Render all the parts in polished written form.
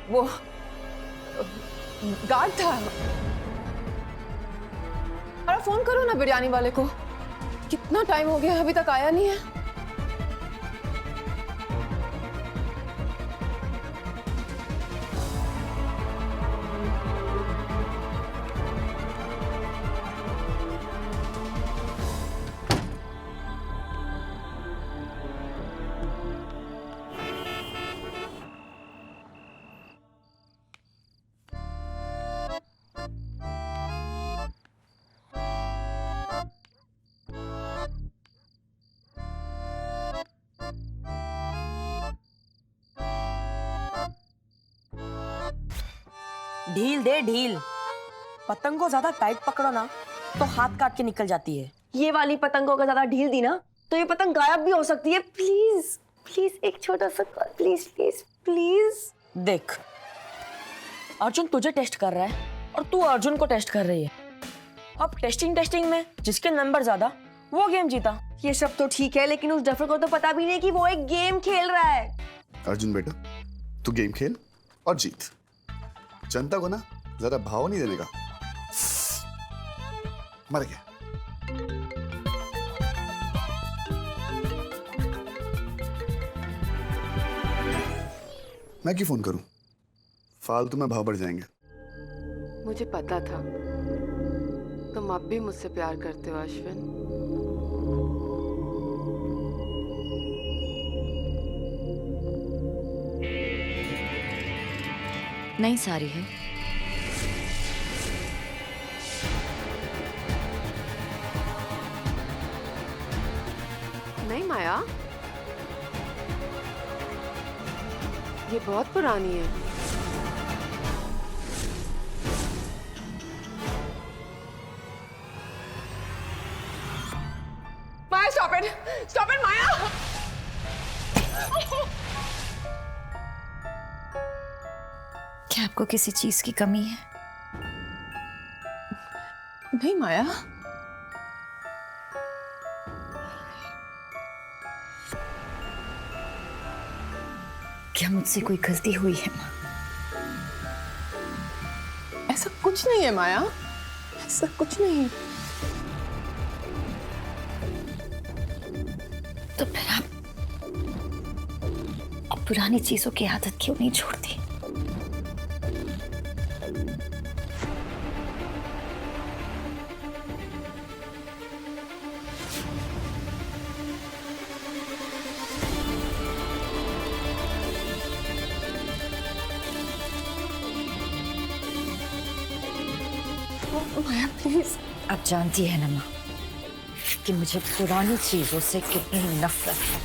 वो गार्ड था। अरे फोन करो ना बिरयानी वाले को, कितना टाइम हो गया अभी तक आया नहीं है। ढील दे ढील। पतंग को ज्यादा टाइट पकड़ो ना तो हाथ काट के निकल जाती है। ये वाली पतंग को अगर ज्यादा ढील दी ना तो ये पतंग गायब भी हो सकती है। प्लीज प्लीज एक छोटा सा कॉल, प्लीज प्लीज प्लीज। देख, अर्जुन तुझे टेस्ट कर रहा है और तू अर्जुन को टेस्ट कर रही है। अब टेस्टिंग में जिसके नंबर ज्यादा वो गेम जीता। ये सब तो ठीक है, लेकिन उस डफर को तो पता भी नहीं कि वो एक गेम खेल रहा है। अर्जुन बेटा, तू गेम खेल और जीत। जनता को ना जरा भाव नहीं देने का। मर गया। मैं क्यों फोन करूं? फालतू में भाव बढ़ जाएंगे। मुझे पता था तुम अब भी मुझसे प्यार करते हो अश्विन। नहीं सारी है। नहीं माया, ये बहुत पुरानी है। माया स्टॉप इट माया। क्या आपको किसी चीज की कमी है? नहीं माया, क्या मुझसे कोई गलती हुई है माँ? ऐसा कुछ नहीं है माया, ऐसा कुछ नहीं। तो फिर आप पुरानी चीजों की आदत क्यों नहीं छोड़ती? माया प्लीज। आप जानती है ना माँ कि मुझे पुरानी चीजों से कितनी नफरत है।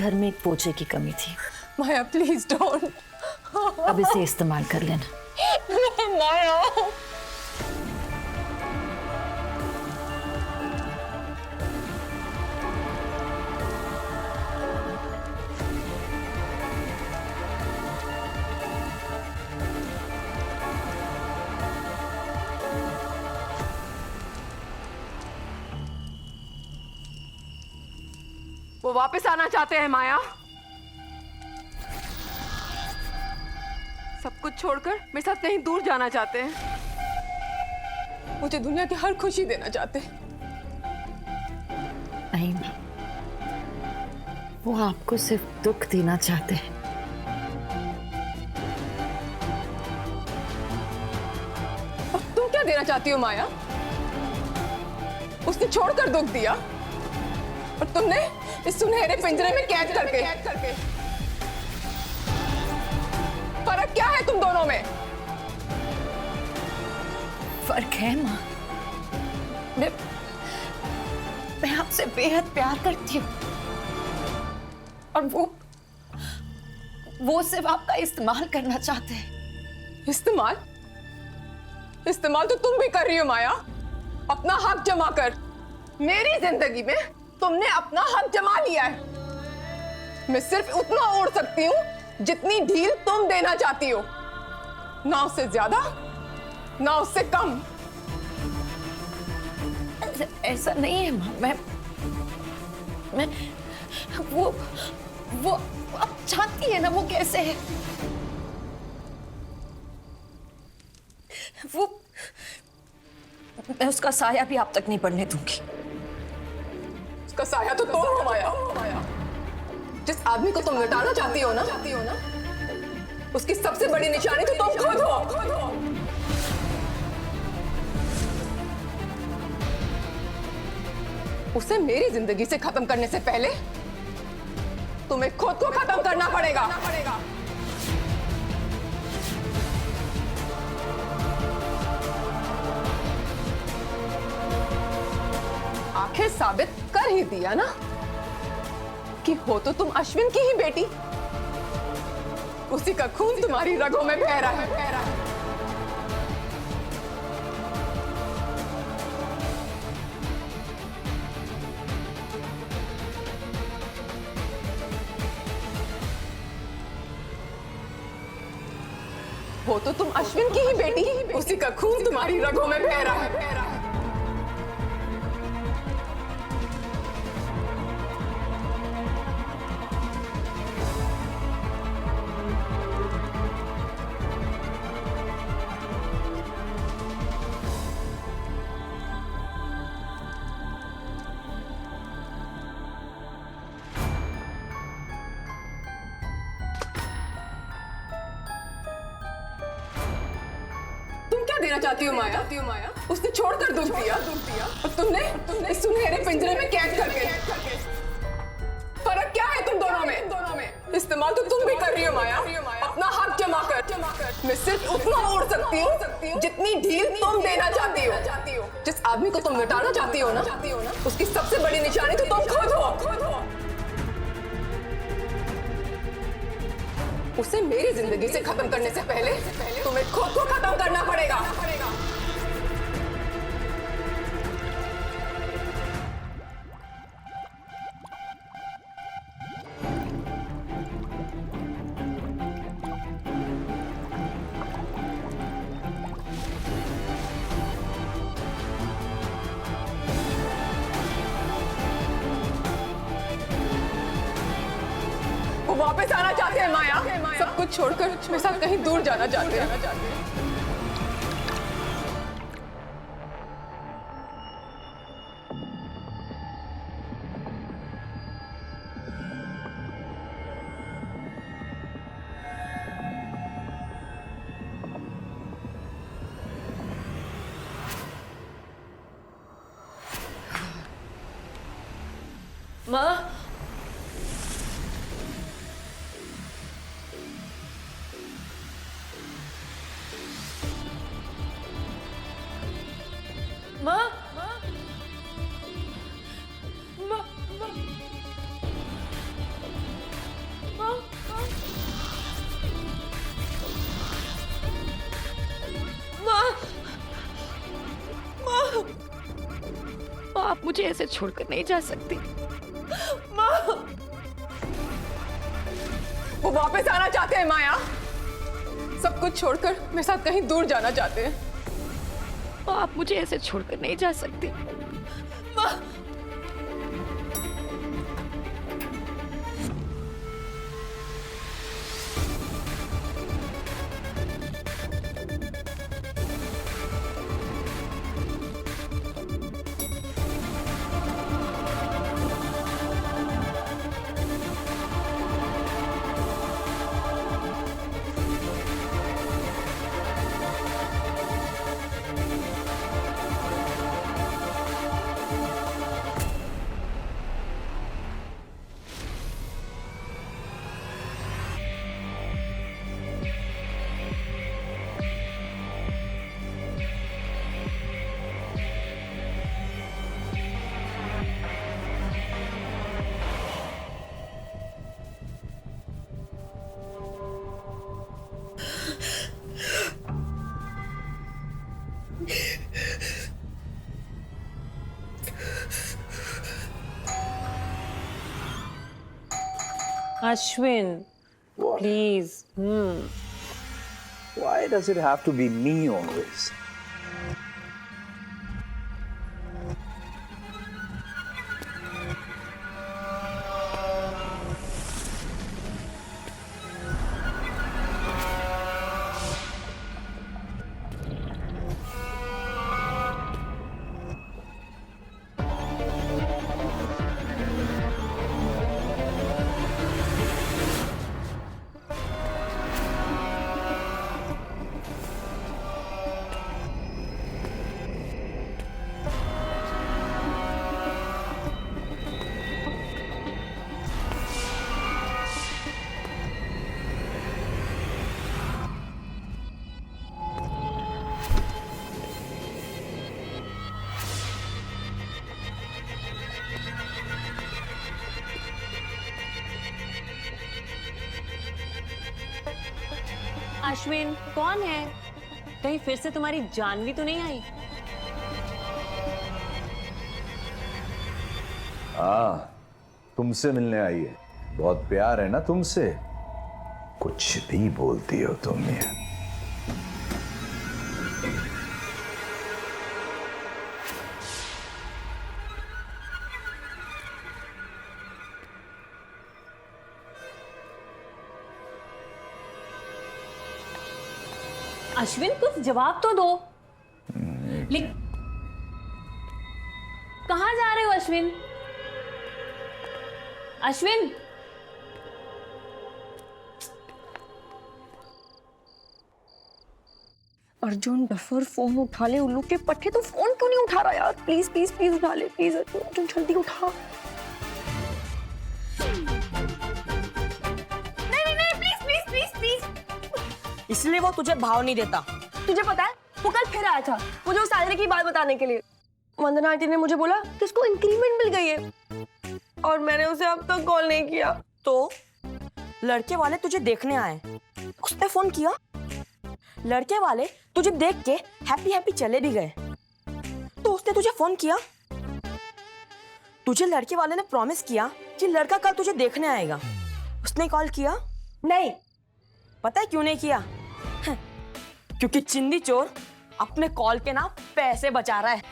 घर में एक पोछे की कमी थी। माया प्लीज डोंट। अब इसे इस्तेमाल कर लेना। माया वो वापस आना चाहते हैं माया। सब कुछ छोड़कर मेरे साथ कहीं दूर जाना चाहते हैं। मुझे दुनिया की हर खुशी देना चाहते हैं। नहीं माँ, वो आपको सिर्फ दुख देना चाहते हैं। और तुम क्या देना चाहती हो माया? उसने छोड़कर दुख दिया और तुमने इस सुनहरे पिंजरे में कैद करके। फर्क क्या है तुम दोनों में? फर्क है माँ। मैं आपसे बेहद प्यार करती हूँ और वो सिर्फ आपका इस्तेमाल करना चाहते हैं। इस्तेमाल तो तुम भी कर रही हो माया, अपना हक जमा कर। मेरी जिंदगी में तुमने अपना हक जमा लिया है। मैं सिर्फ उतना ओढ़ सकती हूँ जितनी ढील तुम देना चाहती हो, ना उससे ज्यादा ना उससे कम। ऐसा नहीं है माँ, मैं वो अब जानती है ना वो कैसे है। वो मैं उसका साया भी आप तक नहीं पड़ने दूंगी। उसका साया तो तुम हो माया। जिस आदमी को तुम मिटाना चाहती हो ना, उसकी सबसे बड़ी निशानी तो तुम खुद हो। उसे मेरी जिंदगी से खत्म करने से पहले तुम्हें खुद को खत्म करना पड़ेगा। आखिर साबित कर ही दिया ना कि हो तो तुम अश्विन की ही बेटी। उसी का खून तुम्हारी रगों में बह रहा है। हो तो तुम अश्विन की ही बेटी। उसी का खून तुम्हारी रगों में बह रहा है। देना चाहती हो माया? उसने छोड़कर दूर दिया और तुमने इस सुनहरे पिंजरे में कैद करके। फर्क क्या है तुम दोनों में? इस्तेमाल तो तुम भी कर रही हो माया, अपना हक जमा कर। मैं सिर्फ उतना उड़ सकती हूँ जितनी ढील तुम देना चाहती हो। जिस आदमी को तुम मिटाना चाहती हो ना, उसकी सबसे बड़ी निशानी तो तुम खुद हो। उसे मेरी जिंदगी से खत्म करने से पहले तुम्हें खुद को खत्म करना पड़ेगा। वो वापस आना चाहते हैं माया। सब कुछ छोड़कर मेरे साथ कहीं दूर जाना चाहते हैं। माँ, माँ, आप मुझे ऐसे छोड़कर नहीं जा सकती। वो वापस आना चाहते हैं माया। सब कुछ छोड़कर मेरे साथ कहीं दूर जाना चाहते हैं। आप मुझे ऐसे छोड़कर नहीं जा सकती। Ashwin, please. Why does it have to be me always? Ashwin, कौन है? कहीं फिर से तुम्हारी जानवी तो नहीं आई? हाँ, तुमसे मिलने आई है। बहुत प्यार है ना तुमसे, कुछ भी बोलती हो तुम ये। अश्विन, कुछ जवाब तो दो। कहाँ जा रहे हो अश्विन? अश्विन, अर्जुन डफर, फोन उठा ले। उल्लू के पट्टे, तो फोन क्यों नहीं उठा रहा यार? प्लीज प्लीज प्लीज उठा ले, प्लीज अर्जुन जल्दी उठा। नहीं नहीं नहीं, प्लीज प्लीज प्लीज प्लीज। इसलिए वो तुझे भाव नहीं देता। तुझे पता है, वो कल फिर आया था मुझे उस सैलरी की बात बताने के लिए। वंदना आंटी ने मुझे बोला कि उसको इंक्रीमेंट मिल गई है और मैंने उसे अब तक कॉल नहीं किया। तो लड़के वाले तुझे देखने आए, उसने फोन किया। लड़के वाले तुझे देख के हैप्पी हैप्पी चले भी गए, तो उसने तुझे फोन किया। तुझे लड़के वाले ने प्रॉमिस किया कि लड़का कल तुझे देखने आएगा, उसने कॉल किया नहीं। पता है क्यों नहीं किया? क्योंकि चिंदी चोर अपने कॉल के ना पैसे बचा रहा है।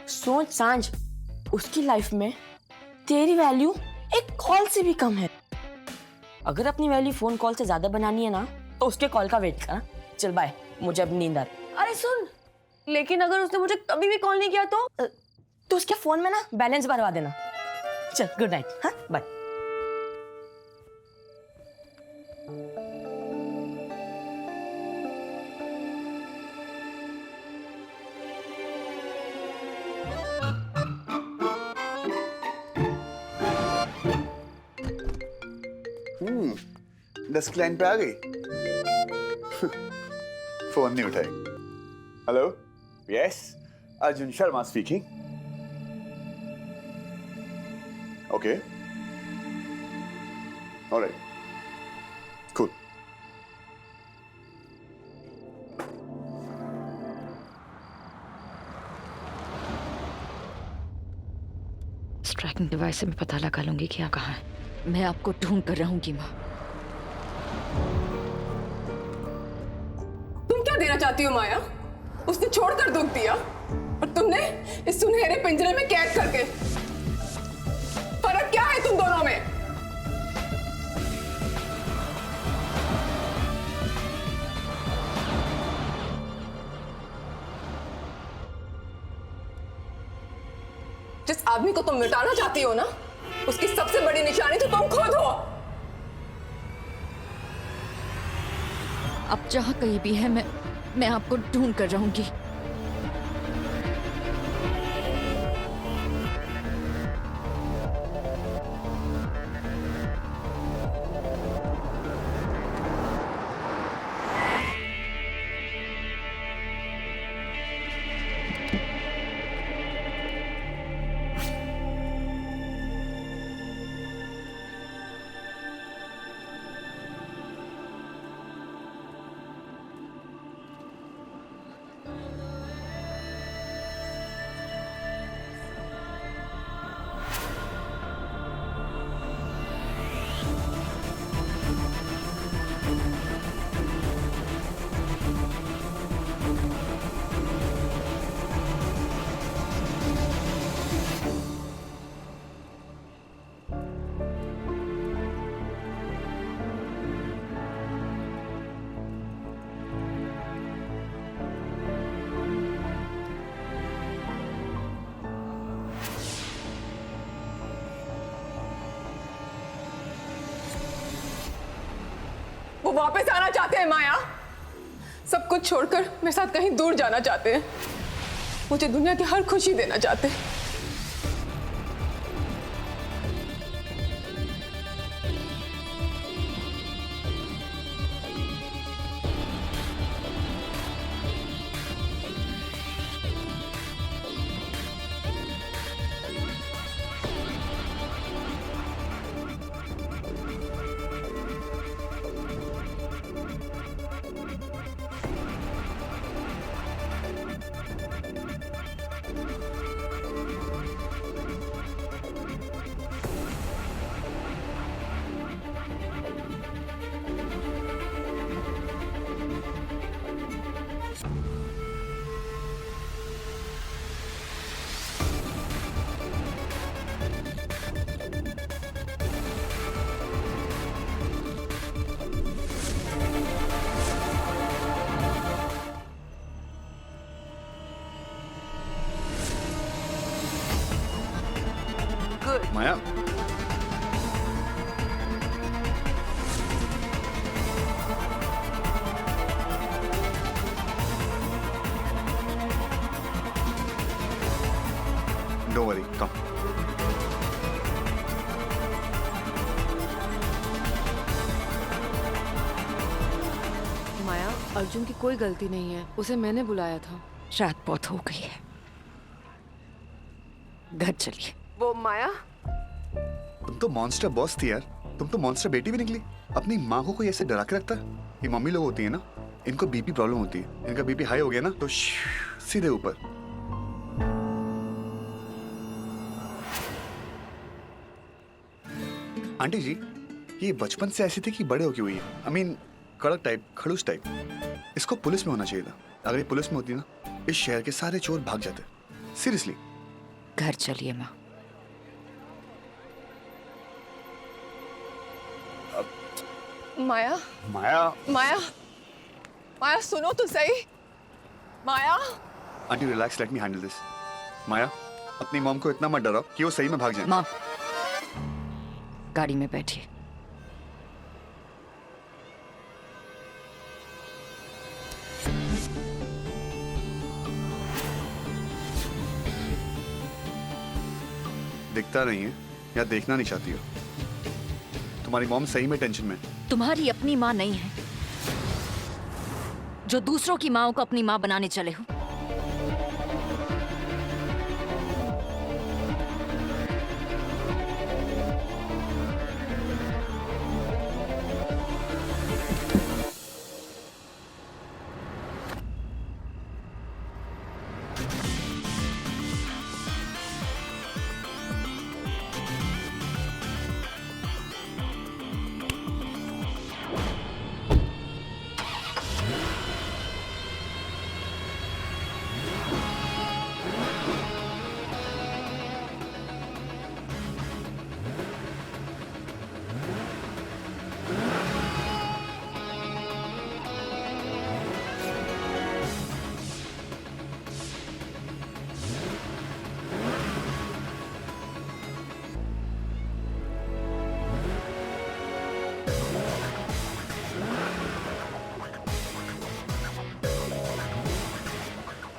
सोच सांझ, उसकी लाइफ में तेरी वैल्यू एक कॉल से भी कम है। अगर अपनी वैल्यू फोन कॉल से ज्यादा बनानी है ना, तो उसके कॉल का वेट कर। चल बाय, मुझे अब नींद आ रही। अरे सुन, लेकिन अगर उसने मुझे कभी भी कॉल नहीं किया तो उसके फोन में ना बैलेंस भरवा देना। चल, गुड नाइट। हाँ, बाय। डेस्क लाइन पे आ गई। फोन नहीं उठाई। Hello, yes, Arjun Sharma speaking. Okay, alright, cool. Tracking device से मैं पता लगा लूंगी कि आप कहाँ हैं। मैं आपको ढूंढ कर रहूंगी माँ। तुम क्या देना चाहती हो माया? उसने छोड़कर दुख दिया और तुमने इस सुनहरे पिंजरे में कैद करके। फर्क क्या है तुम दोनों में? जिस आदमी को तुम मिटाना चाहती हो ना, उसकी सबसे बड़ी निशानी तो तुम खुद हो। आप जहाँ कहीं भी है, मैं आपको ढूंढ कर रहूंगी। वो वापस आना चाहते हैं माया। सब कुछ छोड़कर मेरे साथ कहीं दूर जाना चाहते हैं। मुझे दुनिया की हर खुशी देना चाहते हैं। माया, डोंट वरी, कम। माया, अर्जुन की कोई गलती नहीं है, उसे मैंने बुलाया था। रात बहुत हो गई है, घर चलिए। वो माया, तुम तो मॉन्स्टर बॉस थी यार, तुम तो मॉन्स्टर बेटी भी निकली। अपनी माँ को कोई ऐसे डरा के रखता है? ये मम्मी लोग होती है ना, इनको बीपी प्रॉब्लम होती है। इनका बीपी हाई हो गया ना तो सीधे ऊपर। आंटी जी, ये बचपन से ऐसी थी कि बड़े होके हुई है? आई मीन कड़क टाइप, खड़ूस टाइप। इसको पुलिस में होना चाहिए था। अगर ये पुलिस में होती ना, इस शहर के सारे चोर भाग जाते। सीरियसली। घर चलिए माँ। माया, माया, माया, माया सुनो तो सही। Maya, aunty relax, let me handle this. Maya, अपनी मॉम को इतना मत डराओ कि वो सही में भाग जाए। माँ, गाड़ी में बैठिए। दिखता नहीं है या देखना नहीं चाहती हो? तुम्हारी मॉम सही में टेंशन में है। तुम्हारी अपनी माँ नहीं है जो दूसरों की माँ को अपनी माँ बनाने चले हो।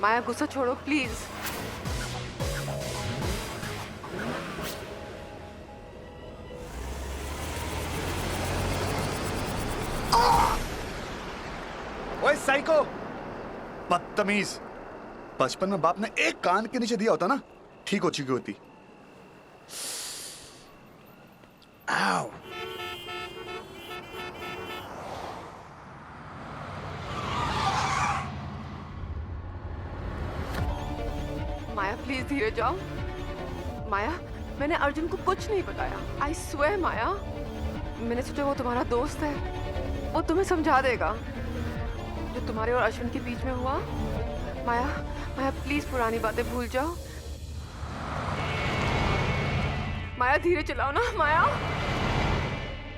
माया गुस्सा छोड़ो प्लीज। ओए साइको, बदतमीज। बचपन में बाप ने एक कान के नीचे दिया होता ना, ठीक हो चुकी होती। आओ। माया प्लीज धीरे जाओ। माया, मैंने अर्जुन को कुछ नहीं बताया। आई स्वेयर माया, मैंने सोचा वो तुम्हारा दोस्त है, वो तुम्हें समझा देगा जो तुम्हारे और अश्विन के बीच में हुआ। माया, माया प्लीज पुरानी बातें भूल जाओ। माया धीरे चलाओ ना। माया,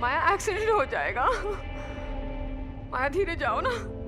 माया एक्सीडेंट हो जाएगा। माया धीरे जाओ ना।